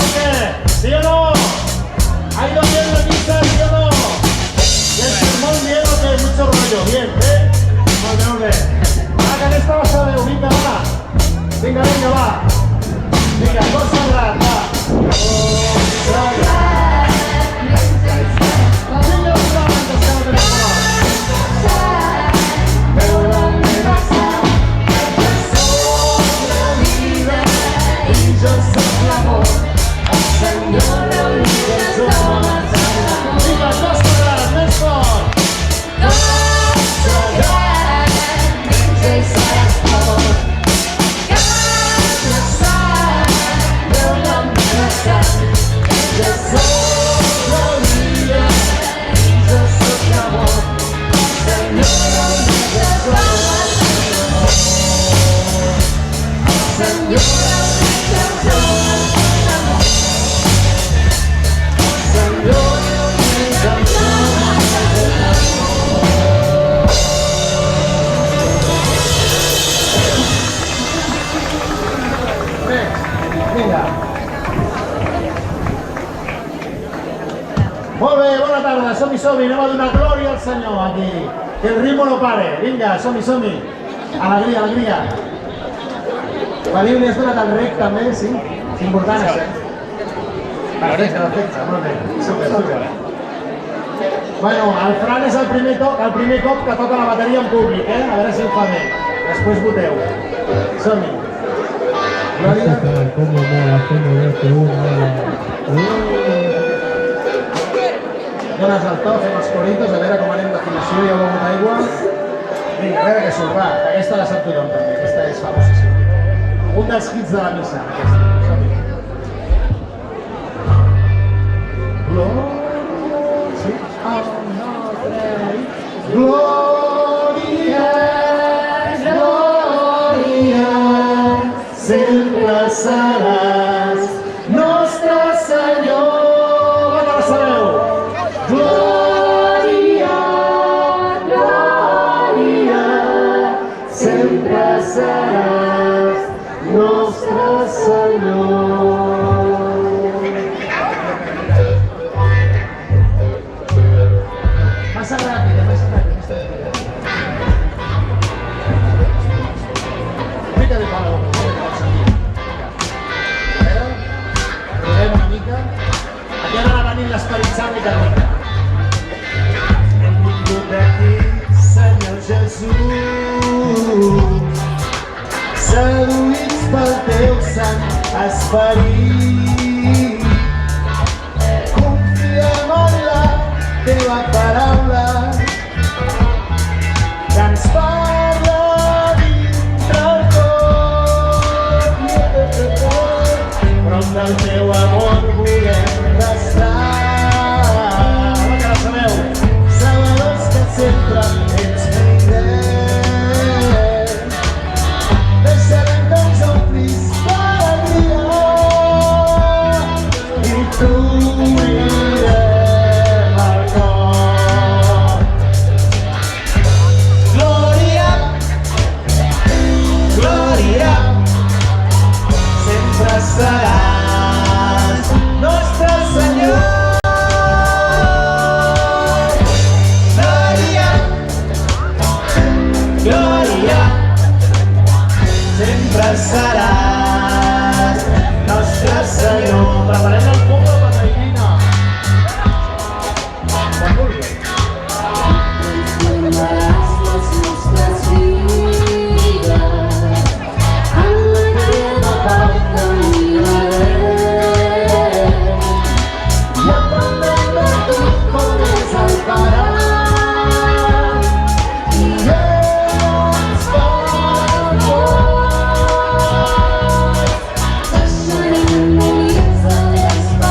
o qué? ¿Sí o no? ¿Ha ido bien la misa, sí o no? ¿Y el sermón bien o qué? Mucho rollo, bien, ¿eh? Muy bien. Hagan esta base de vinga, va. Vinga, vinga, va. Vinga, cor sagrat, va. Molt bé, bona tarda, som-hi, anem a donar glòria al Senyor aquí, que el ritme no pare, vinga, som-hi, alegria, alegria. Feliu, li has donat el rec també, sí? És important, això. Perfecte, molt bé, super. Bueno, el Fran és el primer cop que toca la bateria en públic, a veure si ho fa bé, després voteu, som-hi. Glòria. Com mola, Dones el to, fem els coritos, a veure com anem d'afinació, ja heu begut aigua. Vinga, a veure què surt, va, aquesta la sap tothom també, aquesta és famosíssima. Un dels hits de la missa, aquesta. Glòria, glòria, sempre seràs nostre Senyor. Glòria, glòria, sempre seràs nostre Senyor. Massa ràpida. Mica de pala, a veure, provem una mica. Aquí ara va venir l'Esperit Sant mica. D'aquí, Senyor Jesús, seduïts pel teu sant esperit, confiem en la teva paraula, que ens parla dintre el cor. Prop del teu amor volem restar. Sempre ets fidel, deixarem que ens omplis d'alegria i t'obrirem el cor. Glòria, glòria, sempre seràs nostre Senyor. Glòria, sempre seràs nostre Senyor. Preparem el punt de la Reina. Quan vulgui. Transformaràs les nostres vides en la teva pau caminarem i aprendrem de tu com és el Pare. Deixarem de viure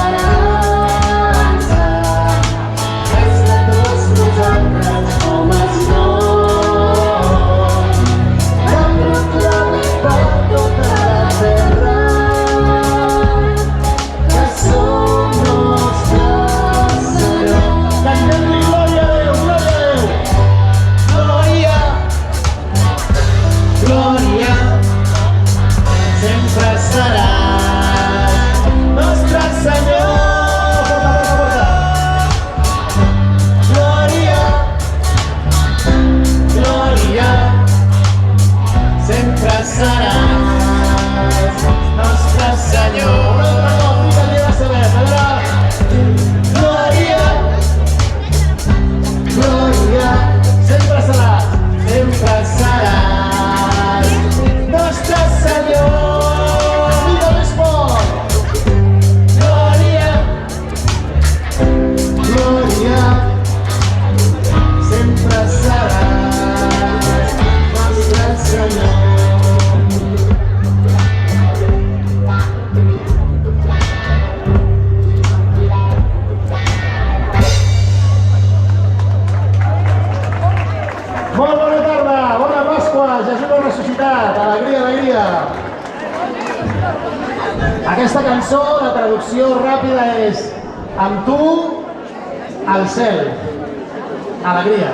versió ràpida és amb tu al cel. Alegria.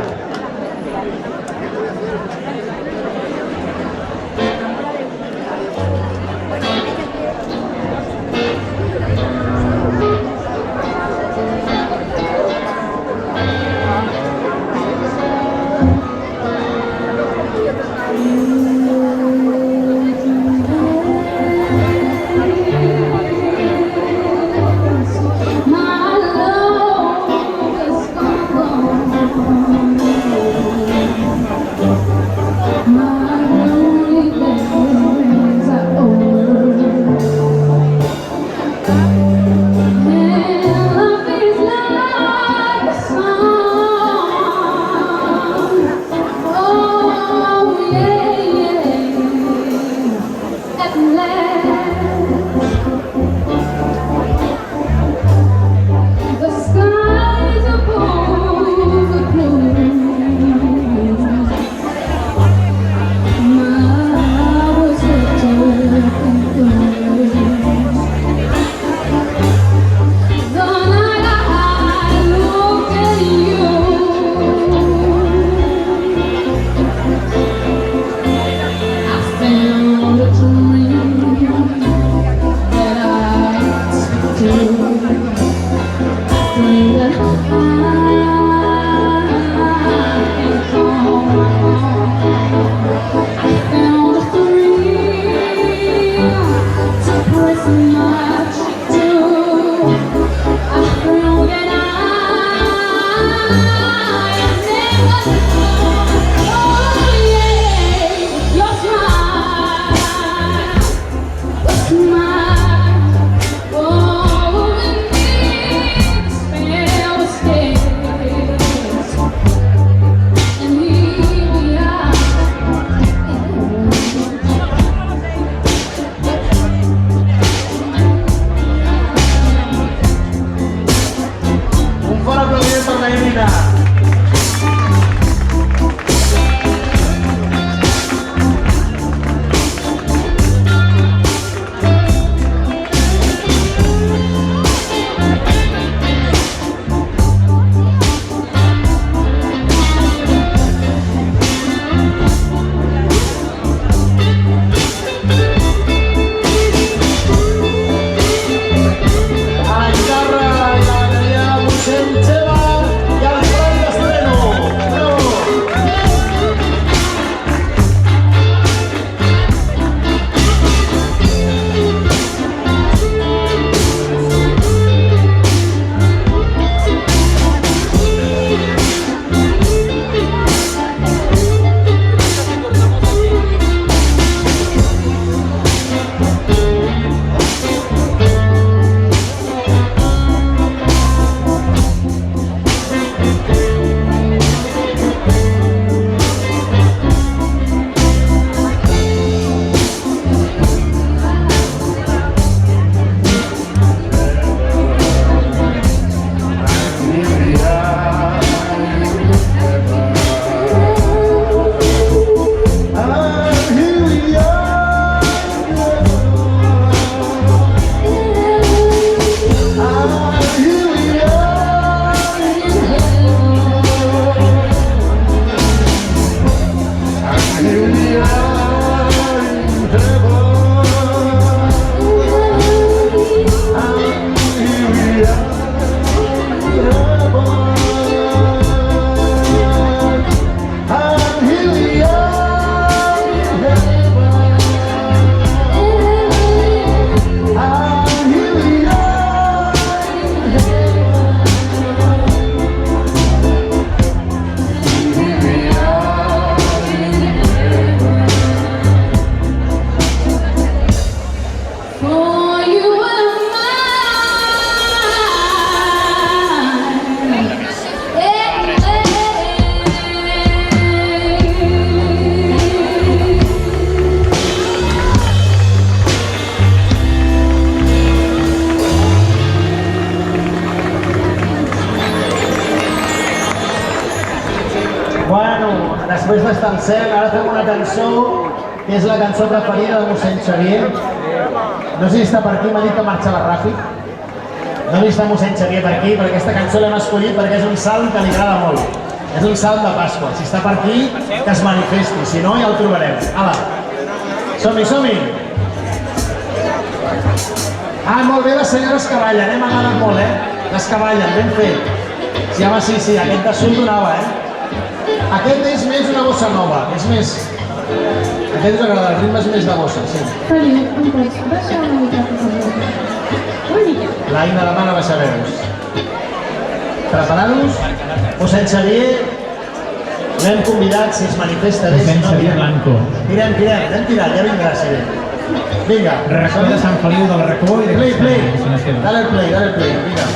Després d'Estar al cel, ara fem una cançó que és la cançó preferida de mossèn Xavier. No sé si està per aquí, m'ha dit que marxava ràpid. No he vist el mossèn Xavier per aquí, però aquesta cançó l'hem escollit perquè és un salm que li agrada molt. És un salm de Pasqua. Si està per aquí, que es manifesti. Si no, ja el trobarem. Ala, som-hi, som-hi! Ah, molt bé, les senyores que ballen, m'ha agradat molt, Les que ballen, ben fet. Sí, home, sí, aquest de sud donava, Aquest és més una bossa nova, és més... Aquest us agrada, el ritme és més de bossa, sí. Feliu, em pots baixar una mica, per favor? Una mica. L'Aina demana baixar veus. Preparant-nos? Mossèn Xavier, l'hem convidat, si es manifesta bé. Mossèn Xavier Blanco. Tirem, anem tirant, ja vindrà, si ve. Vinga. Racó de Sant Feliu del Racó i de... Play. Dale el play, vinga.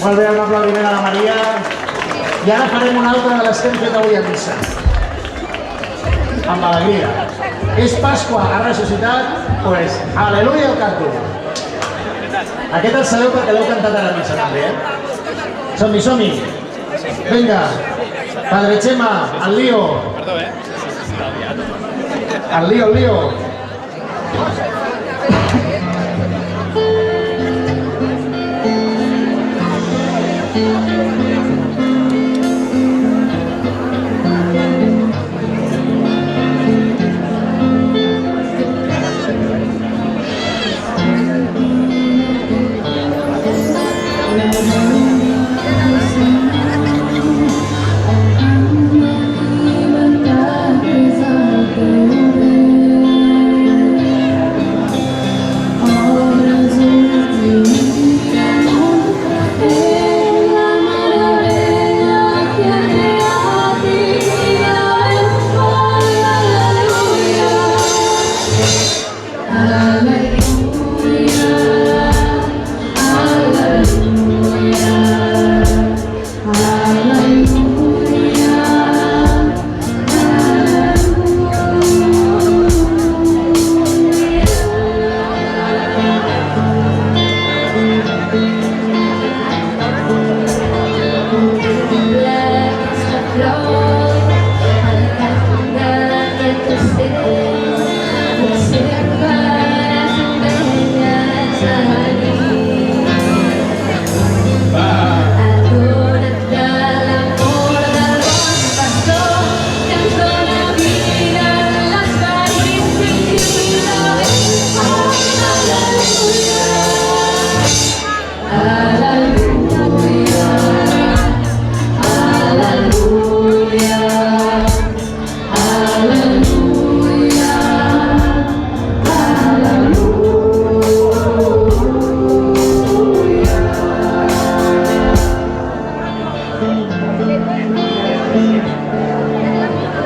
Molt bé, un aplaudiment a la Maria. I ara farem una altra de les que hem fet avui a missa. Amb alegria. És Pasqua, ha ressuscitat? Doncs, aleluia el canto. Aquest el sabeu perquè l'heu cantat a la missa també, Som-hi, som-hi. Vinga. Padre Chema, el lío. El lío.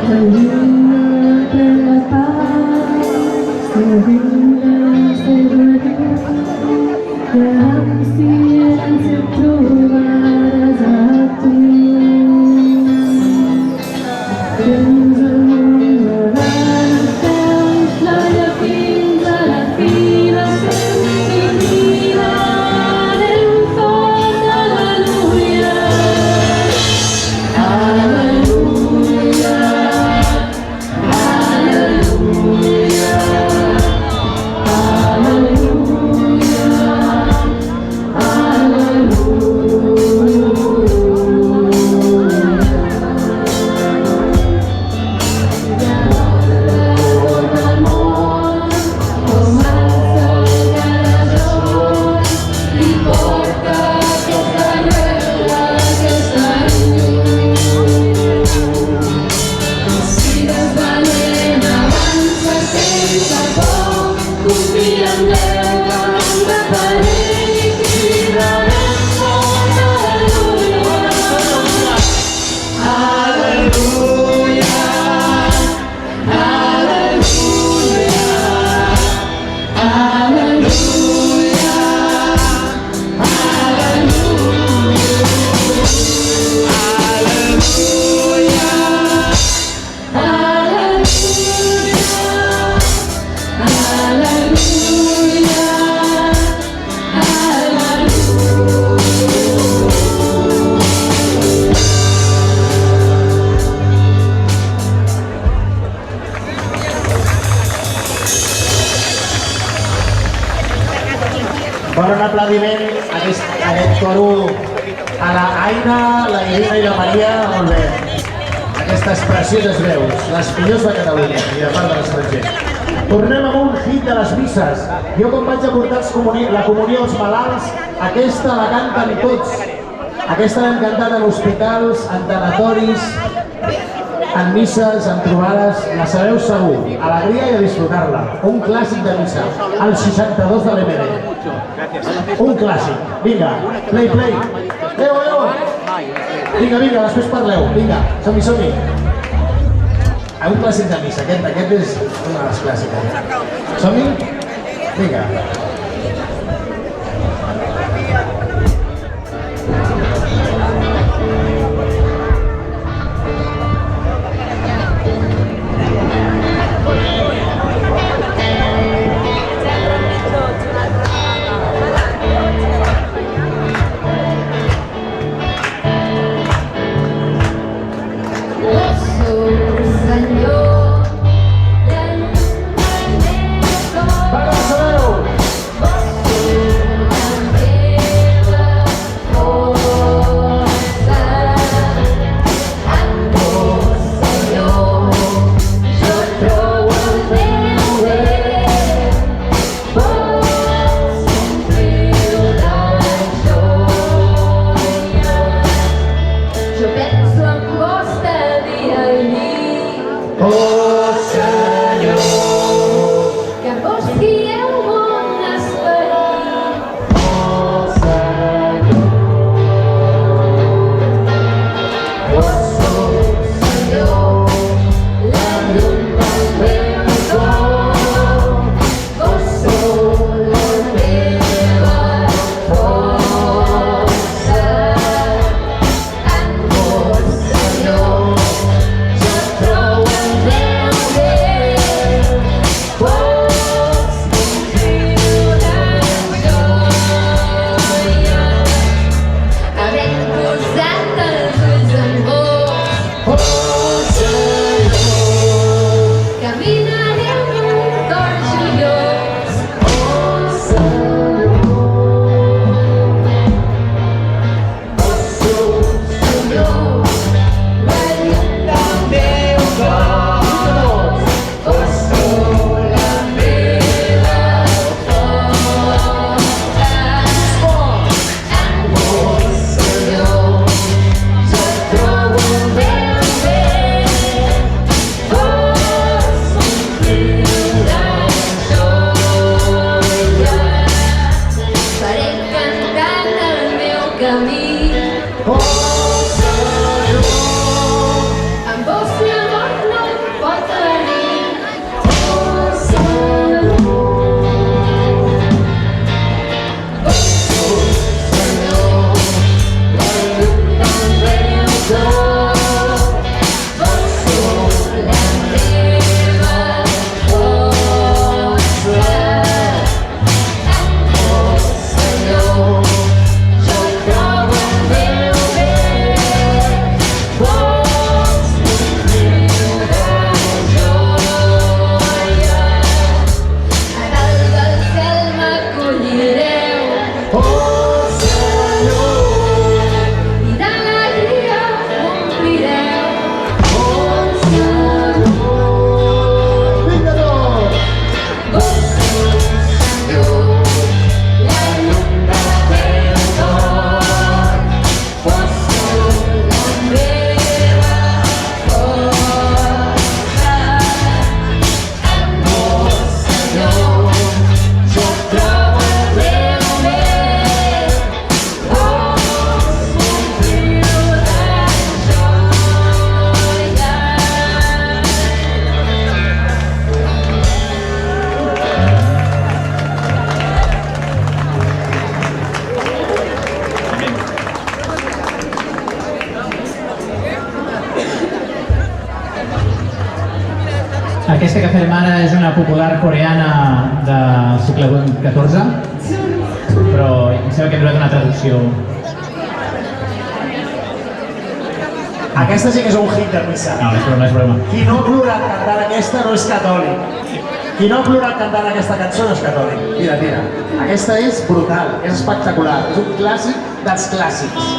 La luna de la paz se brilla, se duerme, grazie se trovaràs a tu. Tens el món davant els peus, la lla fins a la fila, i mirarem fort, aleluia. Aleluia, aleluia, Bon aplaudiment a aquest coro, a la Aina, la Irina i la Maria, molt bé. Aquestes precioses veus, les millors de Catalunya i de part de l'estranger. Tornem amb un hit de les misses. Jo quan vaig a portar la comunió als malalts, aquesta la canten tots. Aquesta l'hem cantat en hospitals, en tanatoris, en misses, en trobades, la sabeu segur. Alegria i a disfrutar-la. Un clàssic de missa, el 62 de l'MD. Un clàssic. Vinga, play, play. Adéu. Vinga, després parleu. Vinga, som-hi. Un clàssic de missa, aquest és una de les clàssiques. Som-hi? Vinga. Oh Aquesta que fem ara és una popular coreana del segle XIV, però em sembla que hem trobat una traducció. Aquesta sí que és un hit de missa. No, no és broma. Qui no ha plorat cantant aquesta no és catòlic. Qui no ha plorat cantant aquesta cançó no és catòlic. Tira, tira. Aquesta és brutal, és espectacular. És un clàssic dels clàssics.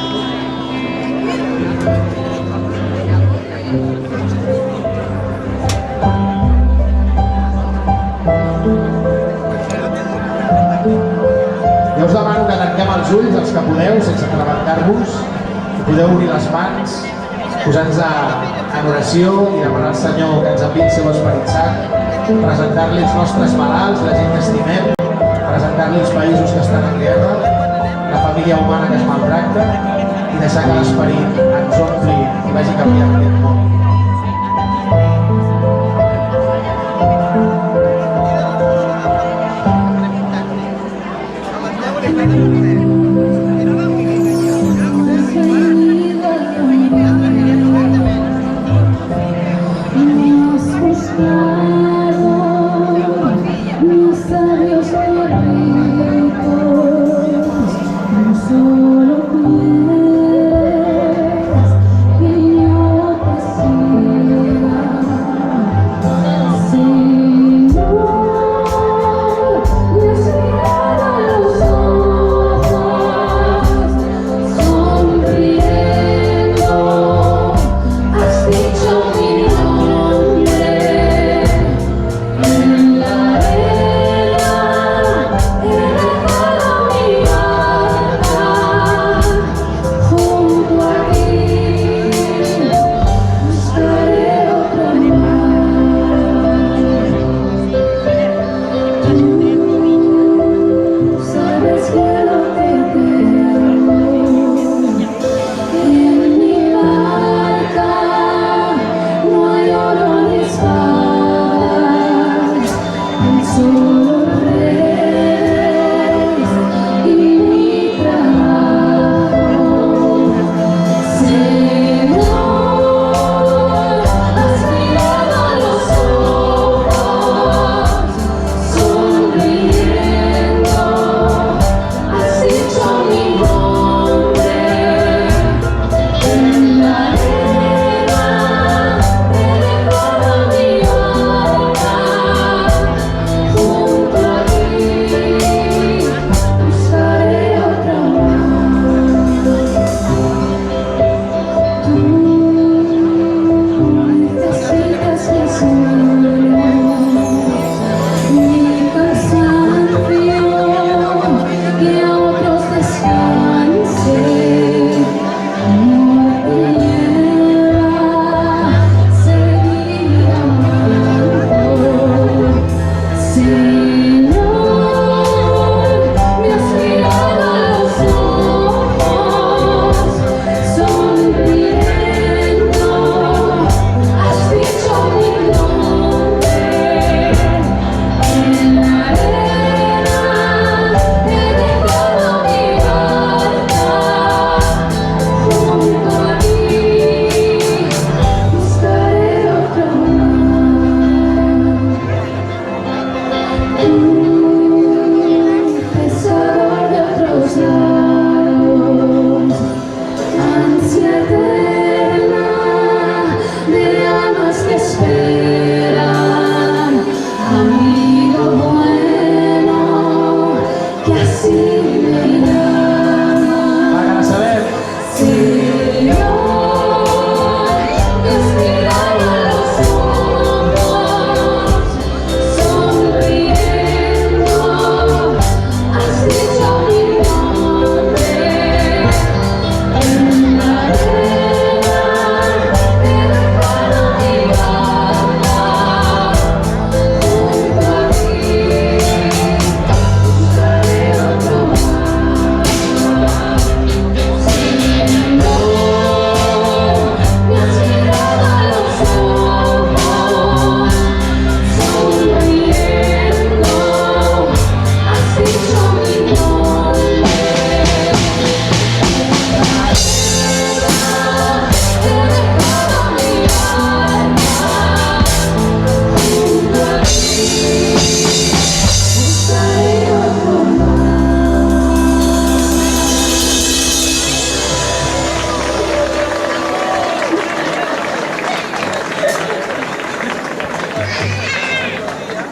Jo us demano que tanquem els ulls, els que podeu, sense trebancar-vos. Podeu obrir les mans, posar-nos en oració i demanar al Senyor que ens enviï el seu Esperit Sant, presentar-li els nostres malalts, la gent que estimem, presentar-li els països que estan en guerra, la família humana que es maltracta i deixar que l'Esperit ens ompli i vagi canviant aquest món. Solo pides que yo te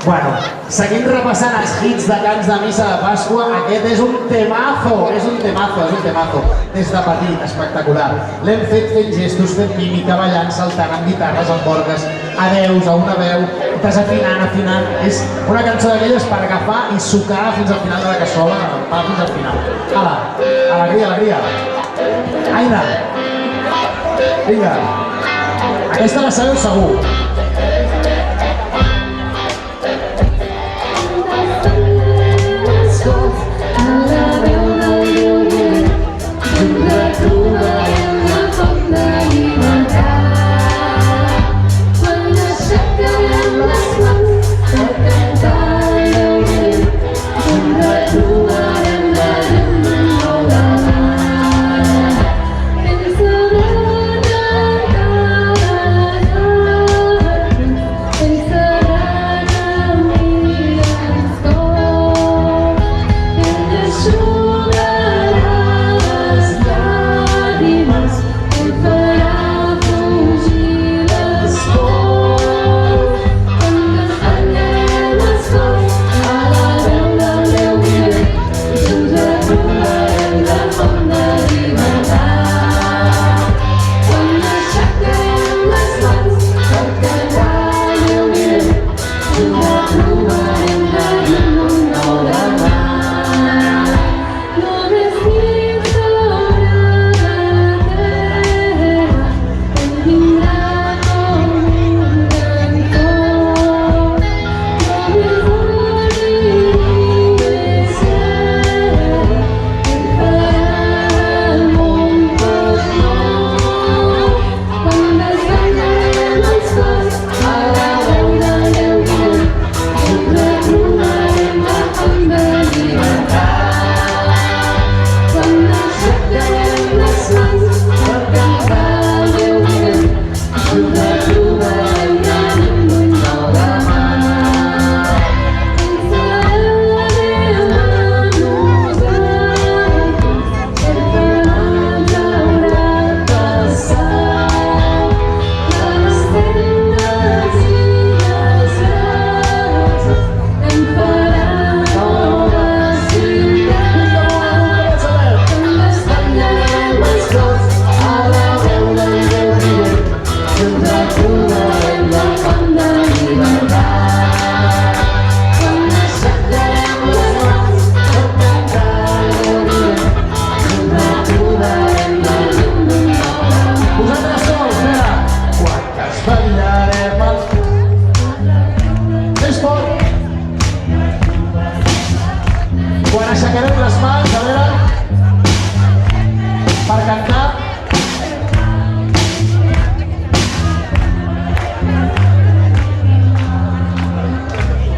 Bueno, seguint repassant els hits de cants de missa de Pasqua, aquest és un temazo, és un temazo. Des de petit, espectacular. L'hem fet fent gestos, fent mímica, ballant, saltant amb guitarres, amb orgues, a veus, a una veu, desafinant, afinant. És una cançó d'aquelles per agafar i sucar fins al final de la cassola, fins al final. Ala, alegria, alegria. Aina. Vinga. Aquesta la sabeu segur.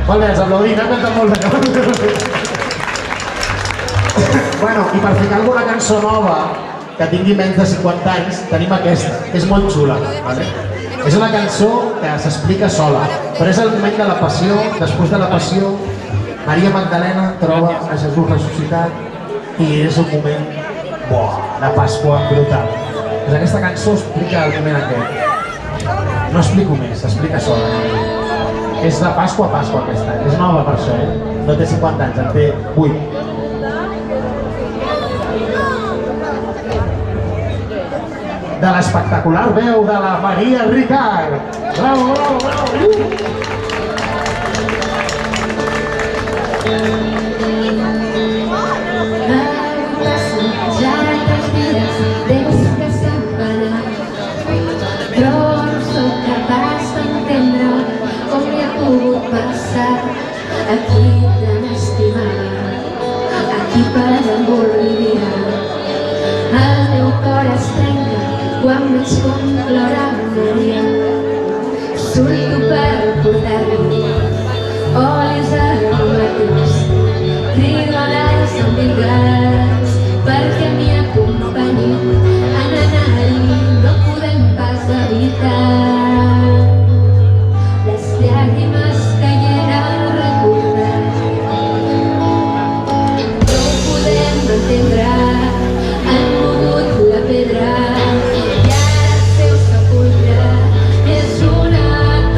Molt bé, els aplaudint, canten molt bé. Bueno, i per ficar alguna cançó nova que tingui menys de 50 anys, tenim aquesta, que és molt xula. Vale? És una cançó que s'explica sola, però és el moment de la passió. Després de la passió, Maria Magdalena troba a Jesús ressuscitat i és un moment de Pasqua brutal. Doncs aquesta cançó explica el moment aquest. No explico més, s'explica sola. És de Pasqua a Pasqua aquesta, és nova per això, no té 50 anys, en té 8. De l'espectacular veu de la Maria Ricard. Bravo, bravo, bravo! Aquí tan estimada, aquí per embolvir-me. El meu cor es trenca quan veig com plora Maria. Surto per portar-li olis aromàtics, crido a les amigues perquè m'hi acompanyin. En anar-hi no podem pas evitar les llàgrimes que hi era al recordar. No ho podem entendre, han mogut la pedra i ara el seu sepulcre és una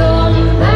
tomba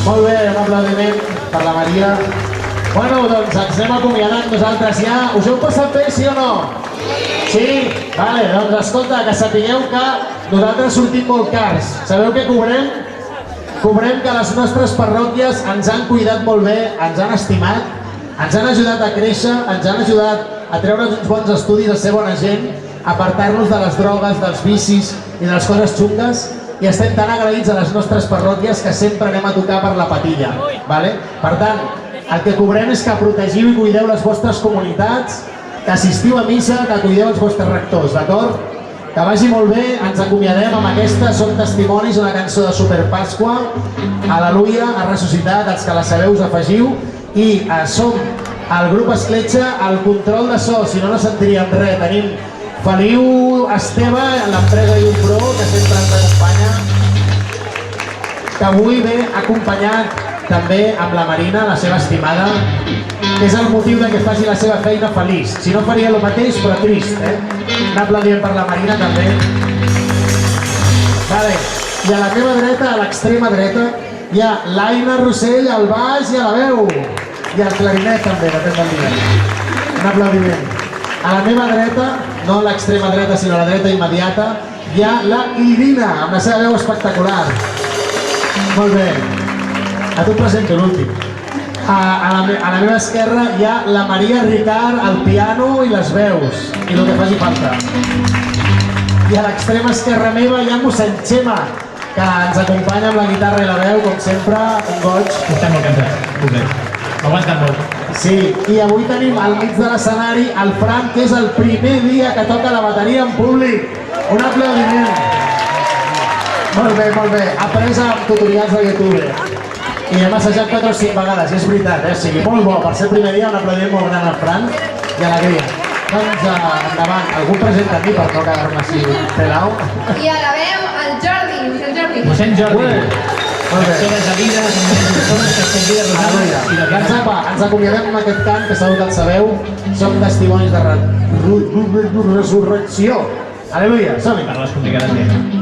Molt bé, un aplaudiment per la Maria. Bueno, doncs ens anem acomiadant nosaltres ja. Us heu passat bé, sí o no? Sí? Vale, doncs escolta, que sapigueu que nosaltres sortim molt cars. Sabeu què cobrem? Cobrem que les nostres parròquies ens han cuidat molt bé, ens han estimat, ens han ajudat a créixer, ens han ajudat a treure'ns uns bons estudis, a ser bona gent, a apartar-nos de les drogues, dels vicis i de les coses xungues, i estem tan agraïts a les nostres parròquies que sempre anem a tocar per la patilla. Vale? Per tant, el que cobrem és que protegiu i cuideu les vostres comunitats, que assistiu a missa, que cuideu els vostres rectors, d'acord? Que vagi molt bé, ens acomiadem amb aquesta, Som testimonis, una cançó de Super Pasqua, Aleluia, ha ressuscitat, els que la sabeu us afegiu, i som el grup Escletxa, el control de so, si no, no sentiríem res. Tenim Feliu Esteve, l'empresa Llumpró, que sempre ens acompanya, que avui ve acompanyat també amb la Marina, la seva estimada, que és el motiu de que faci la seva feina feliç. Si no faria el mateix, però trist, eh? Un aplaudiment per la Marina també. Vale. I a la meva dreta, a l'extrema dreta, hi ha l'Aina Rossell al baix i a la veu. I al clarinet també, depèn del dia. Un aplaudiment. A la meva dreta, no a l'extrema dreta, sinó a la dreta immediata, hi ha la Irina, amb la seva veu espectacular. Molt bé. A tu et presento l'últim. A la meva esquerra hi ha la Maria Ricard, al piano i les veus, i el que faci falta. I a l'extrema esquerra meva hi ha mossèn Xema, que ens acompanya amb la guitarra i la veu, com sempre, un goig. Estem molt cansats, molt. M'aguanten molt. Sí, i avui tenim al mig de l'escenari el Fran, que és el primer dia que toca la bateria en públic. Un aplaudiment. Molt bé, molt bé. Après amb tutorials de YouTube. I hem assajat 4 o 5 vegades, és veritat, o sigui, molt bo. Per ser el primer dia, un aplaudiment molt gran al Fran i alegria. Doncs endavant, algú presenta a mi per no quedar-me així pelau. I a la veu, el Jordi, mossèn Jordi. Mossèn Jordi. Molt bé. Persones de vida, persones que estem vides Aleluia. rosades i de Doncs apa, ens acomiadem amb aquest cant, que segur que el sabeu. Som testimonis de resurrecció. Aleluia, som-hi. per les complicades lletres.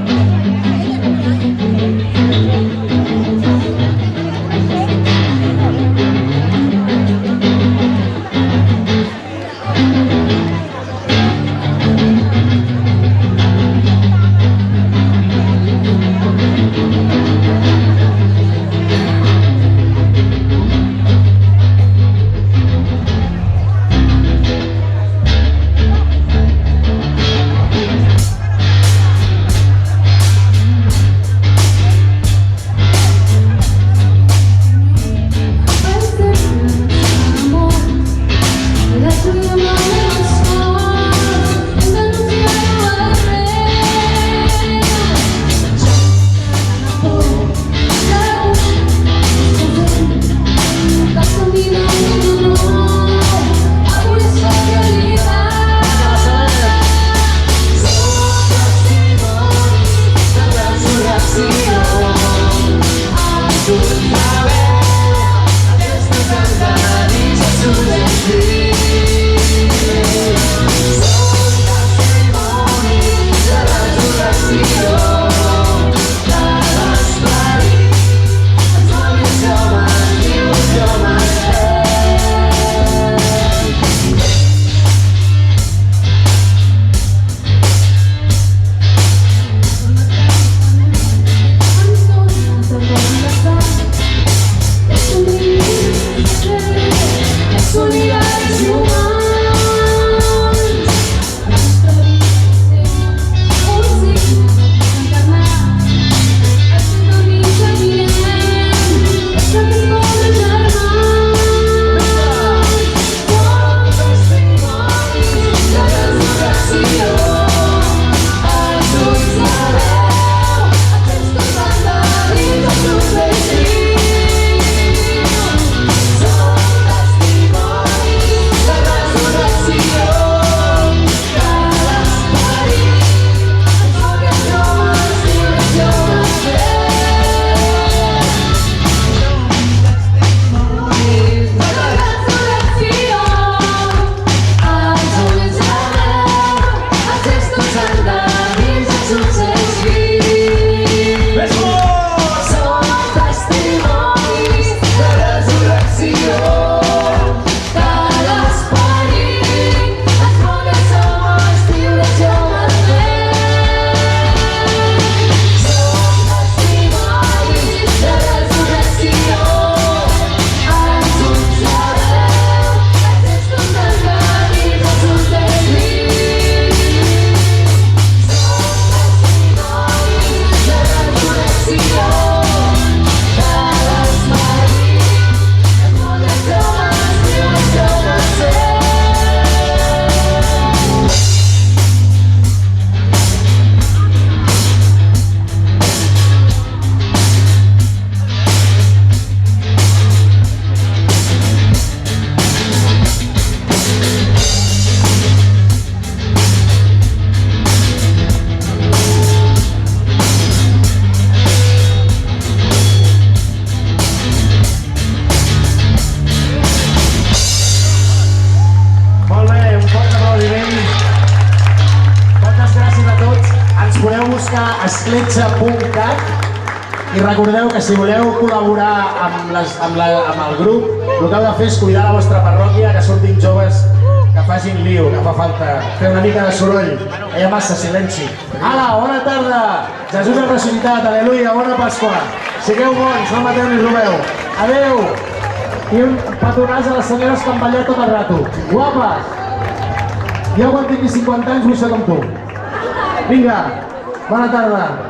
escletxa.cat i recordeu que si voleu col·laborar amb el grup, el que heu de fer és cuidar la vostra parròquia, que surtin joves que facin lío, que fa falta fer una mica de soroll, hi ha massa silenci. Ala, bona tarda! Jesús ha ressuscitat, aleluia, bona Pasqua! Sigueu bons, no mateu ni robeu. Adeu! I un petonàs a les senyores que han ballat tot el rato. Guapes! Jo quan tingui 50 anys vull ser com tu. Vinga, bona tarda!